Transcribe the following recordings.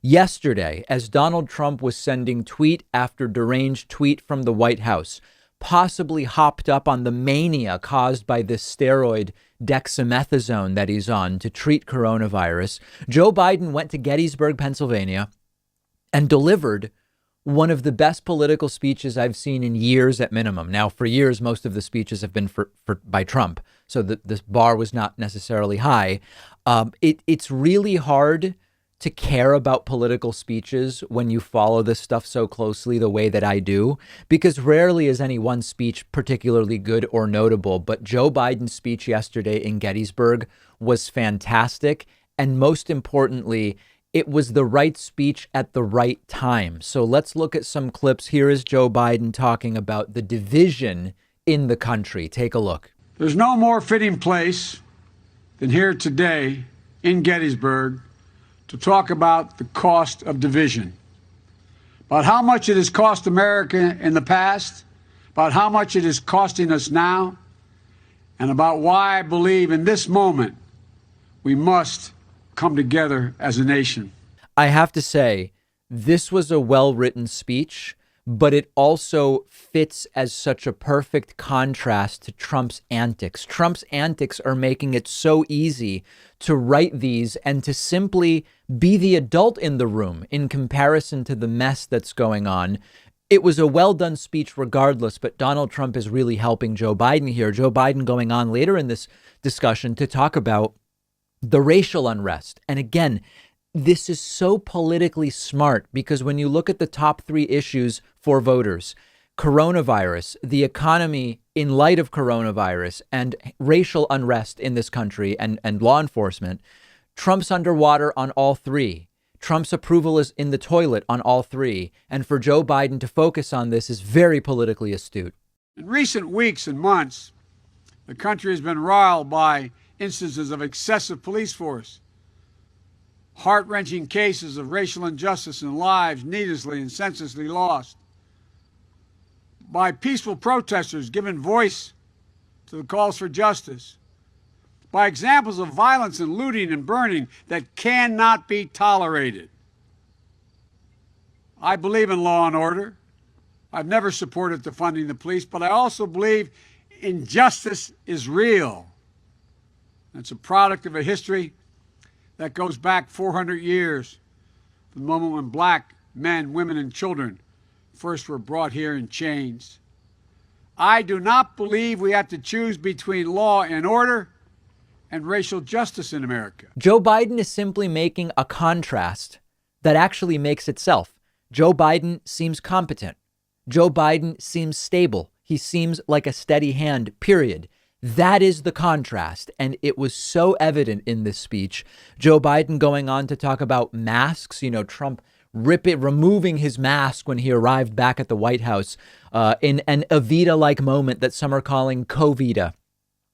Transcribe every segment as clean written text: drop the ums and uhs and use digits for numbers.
Yesterday, as Donald Trump was sending tweet after deranged tweet from the White House, possibly hopped up on the mania caused by this steroid dexamethasone that he's on to treat coronavirus, Joe Biden went to Gettysburg, Pennsylvania, and delivered one of the best political speeches I've seen in years at minimum. Now, for years, most of the speeches have been by Trump, so this bar was not necessarily high. It's really hard to care about political speeches when you follow this stuff so closely the way that I do, because rarely is any one speech particularly good or notable. But Joe Biden's speech yesterday in Gettysburg was fantastic. And most importantly, it was the right speech at the right time. So let's look at some clips. Here is Joe Biden talking about the division in the country. Take a look. There's no more fitting place than here today in Gettysburg to talk about the cost of division, about how much it has cost America in the past, about how much it is costing us now, and about why I believe in this moment we must come together as a nation. I have to say, this was a well-written speech, but it also fits as such a perfect contrast to Trump's antics. Trump's antics are making it so easy to write these and to simply be the adult in the room in comparison to the mess that's going on. It was a well-done speech regardless, but Donald Trump is really helping Joe Biden here. Joe Biden going on later in this discussion to talk about the racial unrest. And again, this is so politically smart because when you look at the top three issues for voters, coronavirus, the economy in light of coronavirus, and racial unrest in this country and law enforcement, Trump's underwater on all three. Trump's approval is in the toilet on all three. And for Joe Biden to focus on this is very politically astute. In recent weeks and months, the country has been riled by instances of excessive police force, heart-wrenching cases of racial injustice and lives needlessly and senselessly lost, by peaceful protesters giving voice to the calls for justice, by examples of violence and looting and burning that cannot be tolerated. I believe in law and order. I've never supported defunding the police, but I also believe injustice is real. It's a product of a history that goes back 400 years, the moment when black men, women, and children first were brought here in chains. I do not believe we have to choose between law and order and racial justice in America. Joe Biden is simply making a contrast that actually makes itself. Joe Biden seems competent. Joe Biden seems stable. He seems like a steady hand, period. That is the contrast. And it was so evident in this speech. Joe Biden going on to talk about masks, Trump removing his mask when he arrived back at the White House in an Evita-like moment that some are calling Covida,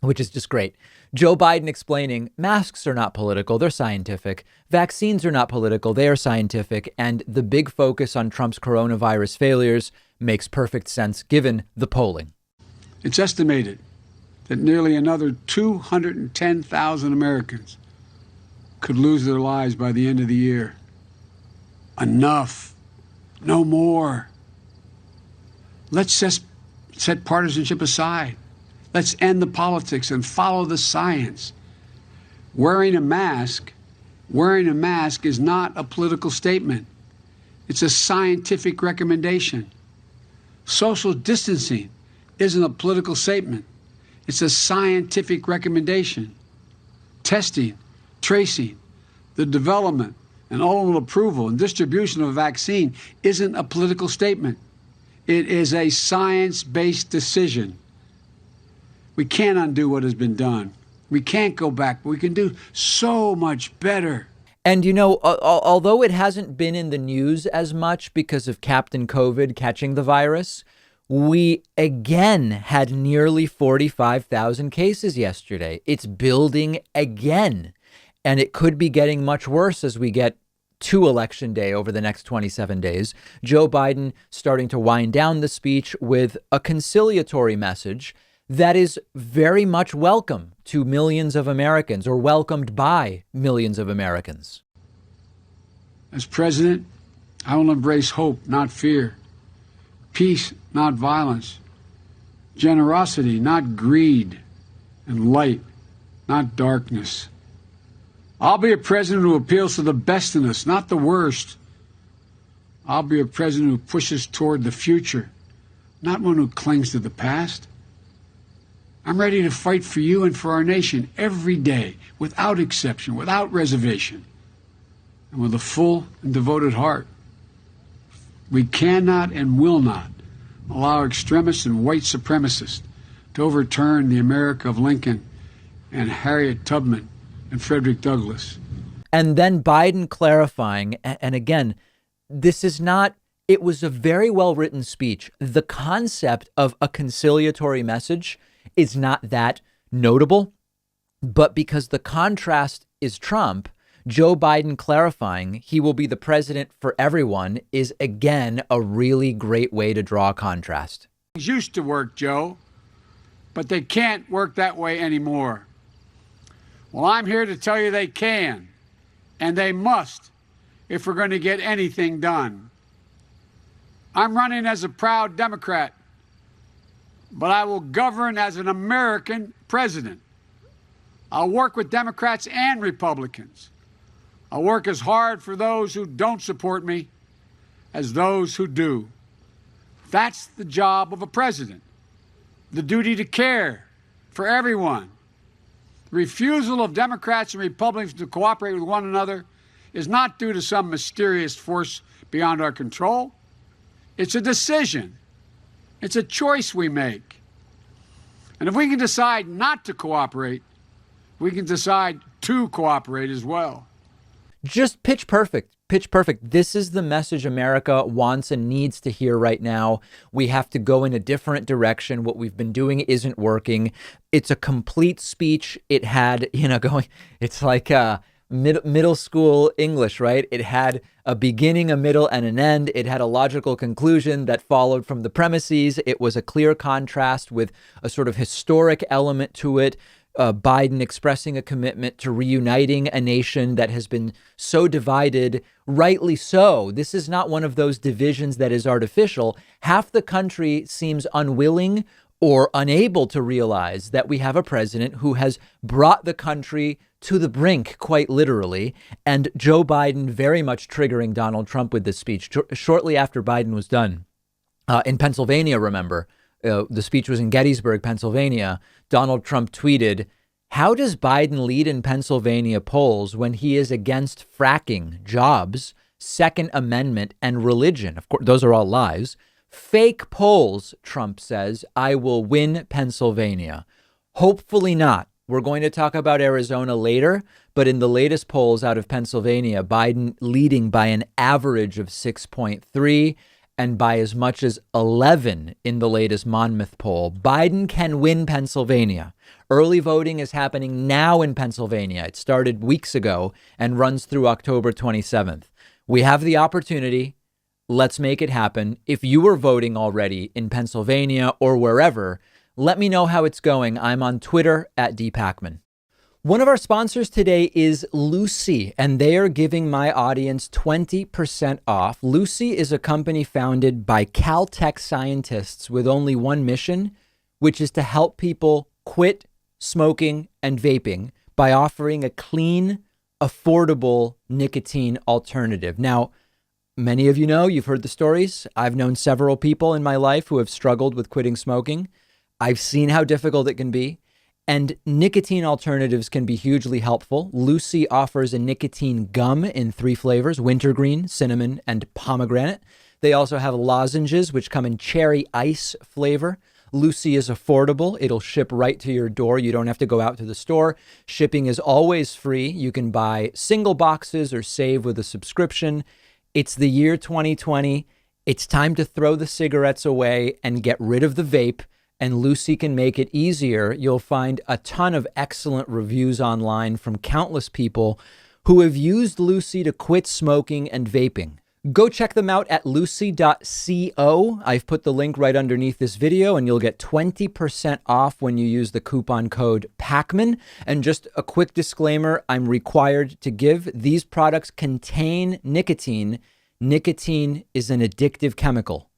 which is just great. Joe Biden explaining masks are not political, they're scientific. Vaccines are not political, they are scientific. And the big focus on Trump's coronavirus failures makes perfect sense given the polling. It's estimated that nearly another 210,000 Americans could lose their lives by the end of the year. Enough. No more. Let's just set partisanship aside. Let's end the politics and follow the science. Wearing a mask is not a political statement. It's a scientific recommendation. Social distancing isn't a political statement. It's a scientific recommendation. Testing, tracing, the development and ultimate approval and distribution of a vaccine isn't a political statement. It is a science-based decision. We can't undo what has been done. We can't go back, but we can do so much better. And, although it hasn't been in the news as much because of Captain COVID catching the virus, we again had nearly 45,000 cases yesterday. It's building again, and it could be getting much worse as we get to Election Day over the next 27 days. Joe Biden starting to wind down the speech with a conciliatory message that is very much welcome to millions of Americans, or welcomed by millions of Americans. As president, I will embrace hope, not fear, peace, not violence, generosity, not greed, and light, not darkness. I'll be a president who appeals to the best in us, not the worst. I'll be a president who pushes toward the future, not one who clings to the past. I'm ready to fight for you and for our nation every day, without exception, without reservation, and with a full and devoted heart. We cannot and will not allow extremists and white supremacists to overturn the America of Lincoln and Harriet Tubman and Frederick Douglass. And then Biden clarifying, and again, this is not, it was a very well written speech. The concept of a conciliatory message is not that notable, but because the contrast is Trump, Joe Biden clarifying he will be the president for everyone is, again, a really great way to draw a contrast. Things used to work, Joe, but they can't work that way anymore. Well, I'm here to tell you they can, and they must, if we're going to get anything done. I'm running as a proud Democrat, but I will govern as an American president. I'll work with Democrats and Republicans. I'll work as hard for those who don't support me as those who do. That's the job of a president, the duty to care for everyone. The refusal of Democrats and Republicans to cooperate with one another is not due to some mysterious force beyond our control. It's a decision. It's a choice we make. And if we can decide not to cooperate, we can decide to cooperate as well. Just pitch perfect. Pitch perfect. This is the message America wants and needs to hear right now. We have to go in a different direction. What we've been doing isn't working. It's a complete speech. It had, it's like middle school English, right? It had a beginning, a middle, and an end. It had a logical conclusion that followed from the premises. It was a clear contrast with a sort of historic element to it. Biden expressing a commitment to reuniting a nation that has been so divided, rightly so. This is not one of those divisions that is artificial. Half the country seems unwilling or unable to realize that we have a president who has brought the country to the brink, quite literally. And Joe Biden very much triggering Donald Trump with this speech. Shortly after Biden was done in Pennsylvania, remember, the speech was in Gettysburg, Pennsylvania. Donald Trump tweeted, "How does Biden lead in Pennsylvania polls when he is against fracking, jobs, Second Amendment, and religion?" Of course, those are all lies. "Fake polls," Trump says, "I will win Pennsylvania." Hopefully not. We're going to talk about Arizona later, but in the latest polls out of Pennsylvania, Biden leading by an average of 6.3 and by as much as 11 in the latest Monmouth poll. Biden can win Pennsylvania. Early voting is happening now in Pennsylvania. It started weeks ago and runs through October 27th. We have the opportunity. Let's make it happen. If you were voting already in Pennsylvania or wherever, let me know how it's going. I'm on Twitter @DPakman. One of our sponsors today is Lucy, and they are giving my audience 20% off. Lucy is a company founded by Caltech scientists with only one mission, which is to help people quit smoking and vaping by offering a clean, affordable nicotine alternative. Now, many of you know, you've heard the stories. I've known several people in my life who have struggled with quitting smoking. I've seen how difficult it can be. And nicotine alternatives can be hugely helpful. Lucy offers a nicotine gum in 3 flavors: wintergreen, cinnamon, and pomegranate. They also have lozenges, which come in cherry ice flavor. Lucy is affordable. It'll ship right to your door. You don't have to go out to the store. Shipping is always free. You can buy single boxes or save with a subscription. It's the year 2020. It's time to throw the cigarettes away and get rid of the vape. And Lucy can make it easier. You'll find a ton of excellent reviews online from countless people who have used Lucy to quit smoking and vaping. Go check them out at lucy.co. I've put the link right underneath this video, and you'll get 20% off when you use the coupon code Pakman. And just a quick disclaimer, I'm required to give: these products contain nicotine. Nicotine is an addictive chemical.